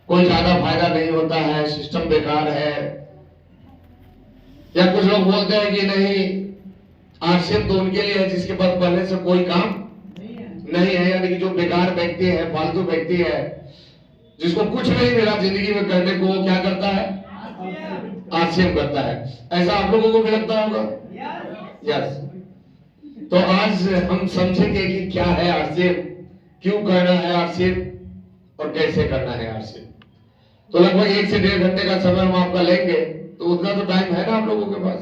कोई ज्यादा फायदा नहीं होता है, सिस्टम बेकार है, या कुछ लोग बोलते हैं कि नहीं आरसीएम तो उनके लिए है जिसके पास पहले से कोई काम नहीं है, यानी कि जो बेकार व्यक्ति है, फालतू व्यक्ति है, जिसको कुछ नहीं मिला जिंदगी में करने को, वो क्या करता है? आरसीएम करता है। ऐसा आप लोगों को भी लगता होगा? यस। तो आज हम समझेंगे कि क्या है आरसीएम, क्यों करना है आरसीएम और कैसे करना है आरसीएम। तो लगभग 1 से 1.5 घंटे का समय हम आपका लेंगे, तो उतना तो टाइम है ना आप लोगों के पास?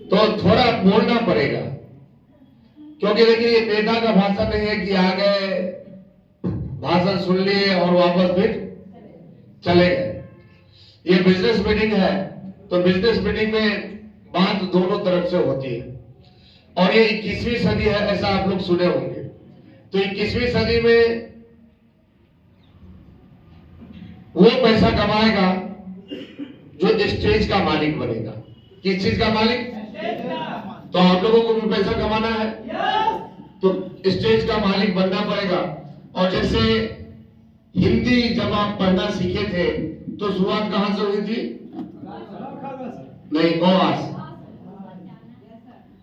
तो थोड़ा बोलना पड़ेगा, क्योंकि देखिए ये नेता का भाषण नहीं है कि आ गए, भाषण सुन लिए और वापस फिर चले गए। ये बिजनेस मीटिंग है, तो बिजनेस मीटिंग में बात दोनों तरफ से होती है, और ये 21वीं सदी है ऐसा आप लोग सुने होंगे। तो 21वीं सदी में वो पैसा कमाएगा जो स्टेज का मालिक बनेगा। किस चीज का मालिक? तो आप लोगों को भी पैसा कमाना है, तो स्टेज का मालिक बनना पड़ेगा। और जैसे हिंदी जब आप पढ़ना सीखे थे तो शुरुआत कहां से हुई थी? नहीं, अ से।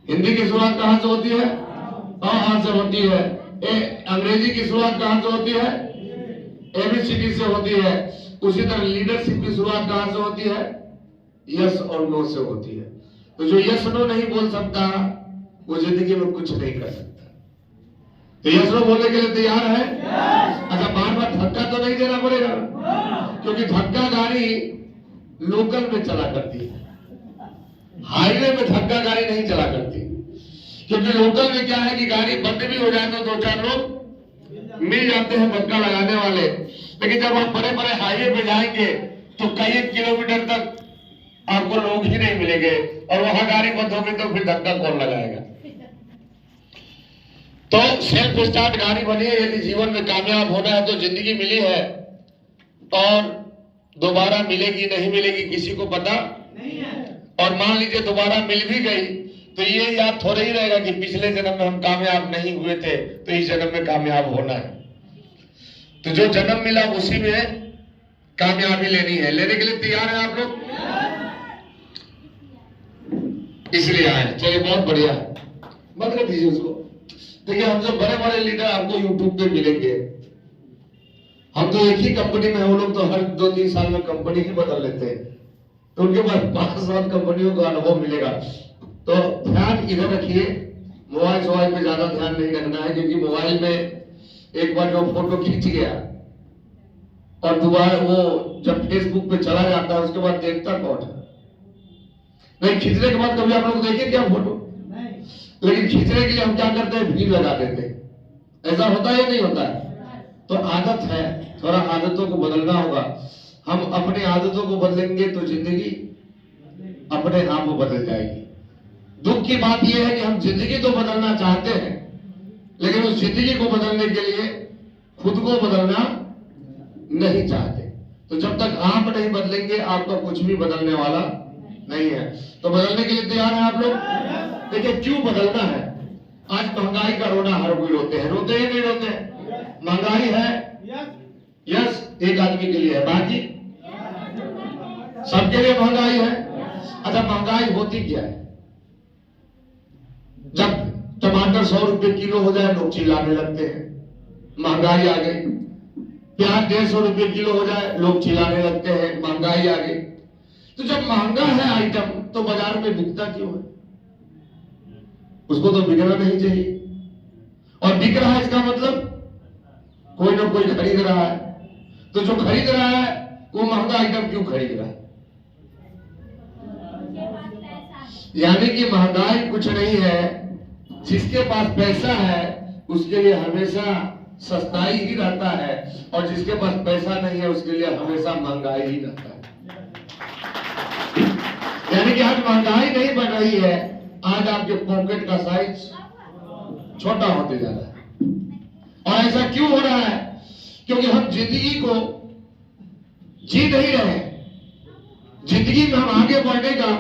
हिंदी की शुरुआत कहां से होती है? अ से होती है। अंग्रेजी की शुरुआत कहां से होती है? एबीसीडी से होती है। उसी तरह लीडरशिप की शुरुआत कहां से होती है? यस और नो से होती है। तो जो यस नो नहीं बोल सकता वो जिंदगी में कुछ नहीं कर सकता। तो यस नो बोलने के लिए तैयार है? अच्छा, बार बार धक्का तो नहीं देना पड़ेगा, क्योंकि धक्का गाड़ी लोकल में चला करती है, हाईवे में धक्का गाड़ी नहीं चला करती। क्योंकि लोकल में क्या है कि गाड़ी बंद भी हो जाए तो 2-4 लोग मिल जाते हैं धक्का लगाने वाले, लेकिन जब आप बड़े बड़े हाईवे पे जाएंगे तो कई किलोमीटर तक आपको लोग ही नहीं मिलेंगे, और वहां गाड़ी बंद होगी तो फिर धक्का कौन लगाएगा? तो सेल्फ स्टार्ट गाड़ी बनी है। यदि जीवन में कामयाब होना है तो जिंदगी मिली है, और दोबारा मिलेगी नहीं मिलेगी किसी को पता नहीं है। और मान लीजिए दोबारा मिल भी गई तो ये याद थोड़ा ही रहेगा कि पिछले जन्म में हम कामयाब नहीं हुए थे, तो इस जन्म में कामयाब होना है। तो जो जन्म मिला उसी में कामयाबी लेनी है। लेने के लिए तैयार है आप लोग? इसलिए आए। चलिए, बहुत बढ़िया, मत कर दीजिए उसको। देखिए, हम सब बड़े बड़े लीडर आपको यूट्यूब पे मिलेंगे। हम तो एक ही कंपनी में, वो लोग तो हर 2-3 साल में कंपनी ही बदल लेते हैं, तो उनके पास 5-7 कंपनियों का अनुभव मिलेगा। तो ध्यान इधर रखिए, मोबाइल पे ज्यादा ध्यान नहीं रखना है, क्योंकि मोबाइल में एक बार जो फोटो खींच गया और दोबारा वो जब फेसबुक पे चला जाता है उसके बाद देखता कौन है? नहीं, खींचने के बाद कभी आप लोग देखे क्या फोटो? लेकिन खींचने के लिए हम क्या करते हैं? भीड़ लगा देते हैं। ऐसा होता है या नहीं होता है? तो आदत है, थोड़ा आदतों को बदलना होगा। हम अपनी आदतों को बदलेंगे तो जिंदगी अपने आप वो बदल जाएगी। दुख की बात यह है कि हम जिंदगी तो बदलना चाहते हैं, लेकिन उस जिंदगी को बदलने के लिए खुद को बदलना नहीं चाहते। तो जब तक आप नहीं बदलेंगे आपका कुछ भी बदलने वाला नहीं है। तो बदलने के लिए तैयार है आप लोग? देखिए, क्यों बदलना है? आज महंगाई का रोना हर कोई रोते हैं। रोते हैं नहीं रोते? महंगाई है, यस, एक आदमी के लिए है, बाकी सबके लिए महंगाई है। अच्छा, महंगाई होती क्या है? जब टमाटर 100 रुपए किलो हो जाए लोग चिल्लाने लगते हैं, महंगाई आ गई। प्याज 150 रुपए किलो हो जाए लोग चिल्लाने लगते हैं, महंगाई आ गई। तो जब महंगा है आइटम तो बाजार में बिकता क्यों है? उसको तो बिकना नहीं चाहिए, और बिक रहा है इसका मतलब कोई ना कोई खरीद रहा है। तो जो खरीद रहा है वो महंगा आइटम क्यों खरीद रहा है? यानी कि महंगाई कुछ नहीं है, जिसके पास पैसा है उसके लिए हमेशा सस्ताई ही रहता है, और जिसके पास पैसा नहीं है उसके लिए हमेशा महंगाई ही रहता है। यानी कि आज महंगाई नहीं बढ़ रही है, आज आपके पॉकेट का साइज छोटा होते जा रहा है। और ऐसा क्यों हो रहा है? क्योंकि हम जिंदगी को जी नहीं रहे, जिंदगी में हम आगे बढ़ने का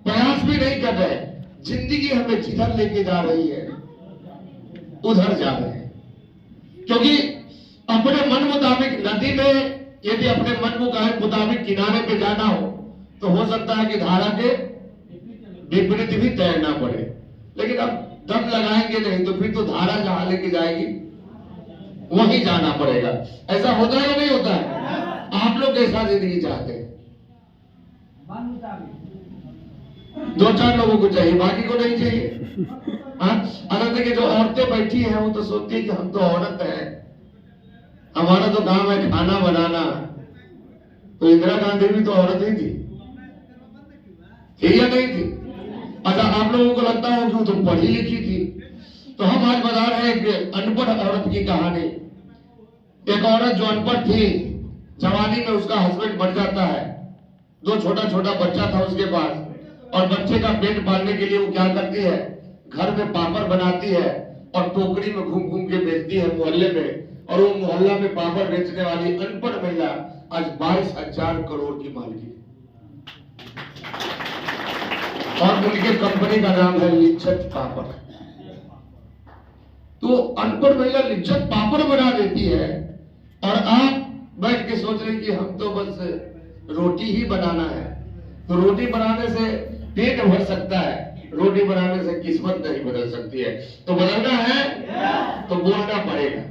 प्रयास भी नहीं कर रहे। जिंदगी हमें जिधर लेके जा रही है उधर जा रहे हैं, क्योंकि अपने मन मुताबिक नदी में यदि अपने मन मुताबिक किनारे पे जाना हो तो हो सकता है कि धारा के विपरीत भी तैरना पड़े, लेकिन अब दम लगाएंगे नहीं तो फिर तो धारा जहां लेके जाएगी वहीं जाना पड़ेगा। ऐसा होता है या नहीं होता है? आप लोग कैसा जिंदगी चाहते हैं? 2-4 लोगों को चाहिए, बाकी को नहीं चाहिए। हाँ, अगर देखिए जो औरतें बैठी हैं वो तो सोचती है कि हम तो औरत हैं, हमारा तो काम है खाना बनाना। तो इंदिरा गांधी भी तो औरत ही थी या नहीं थी? अच्छा, आप लोगों को लगता हो कि वो तो पढ़ी लिखी थी। तो हम आज बता रहे हैं एक अनपढ़ औरत की कहानी। एक औरत जो अनपढ़ थी, जवानी में उसका हस्बैंड मर जाता है, 2 छोटा छोटा बच्चा था उसके पास, और बच्चे का पेट पालने के लिए वो क्या करती है, घर में पापड़ बनाती है और टोकरी में घूम घूम के बेचती है मोहल्ले में। और वो मोहल्ला में पापड़ बेचने वाली अनपढ़ महिला आज 22,000 करोड़ की मालिक, और उनके कंपनी का नाम है लिज्जत पापड़। तो अनपढ़ महिला लिज्जत पापड़ बना देती है, और आप बैठ के सोच रहे कि हम तो बस रोटी ही बनाना है। तो रोटी बनाने से पेट भर सकता है, रोटी बनाने से किस्मत नहीं बदल सकती है। तो बदलना है तो बोलना पड़ेगा।